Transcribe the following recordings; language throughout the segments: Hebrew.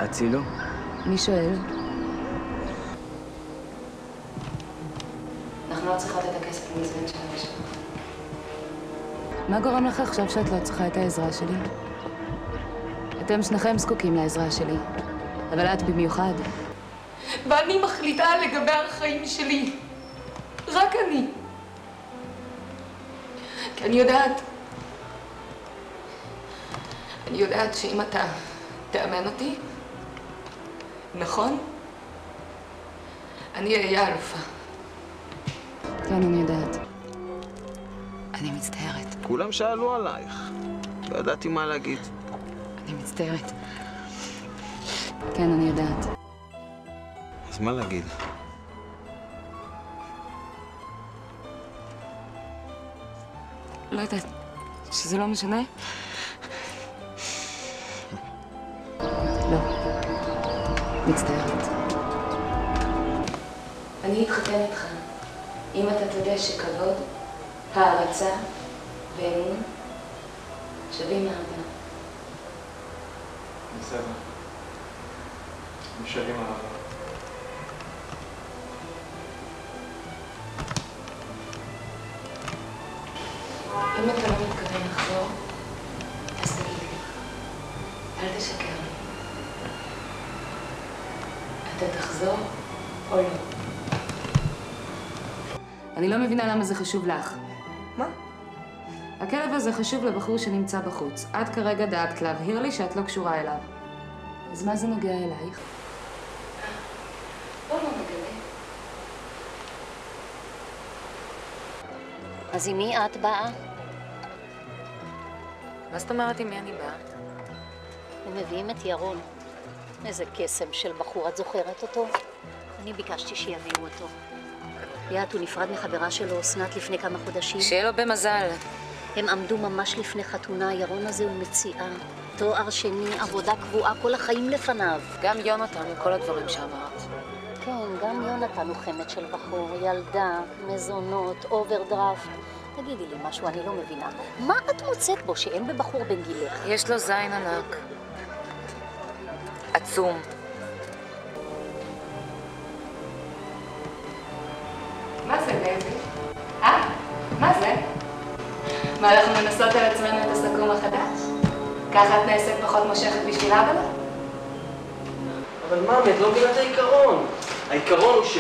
הצילו? מי שואל? אנחנו לא צריכות את הכסף למזוון של המשפחה. מה גורם לך עכשיו שאת לא צריכה את העזרה שלי? אתם שניכם זקוקים לעזרה שלי, אבל את במיוחד. ואני מחליטה לגבי החיים שלי. רק אני. כי אני יודעת שאם אתה תאמן אותי, נכון? אני אהיה אלופה. כן, אני יודעת. אני מצטערת. כולם שאלו עלייך. לא ידעתי מה להגיד. אני מצטערת. כן, אני יודעת. אז מה להגיד? לא יודעת. שזה לא משנה? לא. מצטערת. אני אתחתן איתך, אם אתה תדע שכבוד, הערצה ואמון שווים אהבה. בסדר. הם שווים אהבה. אם אתה לא מתכוון לחזור, אז תגיד לי. אל תשקר לי. אתה תחזור או לא? אני לא מבינה למה זה חשוב לך. מה? הכלב הזה חשוב לבחור שנמצא בחוץ. את כרגע דאגת להבהיר לי שאת לא קשורה אליו. אז מה זה נוגע אלייך? בוא לא נגלה. אז עם מי את באה? מה זאת אומרת עם מי אני באה? הם מביאים את ירון. איזה קסם של בחור, את זוכרת אותו? אני ביקשתי שיביאו אותו. ליאת, הוא נפרד מחברה שלו, אסנת, לפני כמה חודשים. שיהיה לו במזל. הם עמדו ממש לפני חתונה, ירון הזה הוא מציאה. תואר שני, עבודה קבועה, כל החיים לפניו. גם יונתן, כל הדברים שאמרת. כן, גם יונתן הוא חמד של בחור, ילדה, מזונות, אוברדרפט. תגידי לי משהו, אני לא מבינה. מה את מוצאת בו שאין בבחור בן גילך? יש לו זין ענק. עצום. מה זה, לוי? מה זה? מה, אנחנו מנסות על עצמנו את הסכו"ם החדש? ככה את נעשית פחות מושכת בשביל אבא? אבל מאמי, את לא מבינה את העיקרון. העיקרון הוא ש...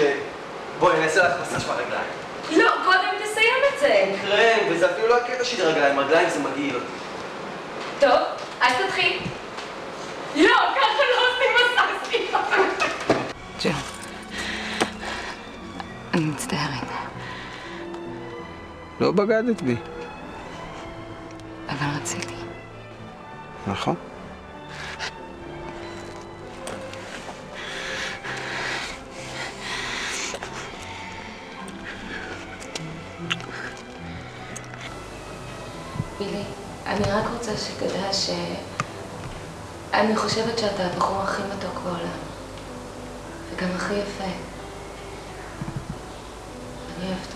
בואי, אני אעשה לך מסאז' ברגליים. לא, קודם תסיים את זה. קרם, וזה אפילו לא הקטע שלי רגליים, רגליים זה מגעיל אותי. טוב, אז תתחיל. לא, ככה לא עושים מסאז'. ג'ו, אני מצטערת. לא בגדת בי. אבל רציתי. נכון. בילי, אני רק רוצה שתדע אני חושבת שאתה הבחור הכי מתוק בעולם. וגם הכי יפה. אני אוהבת אותך.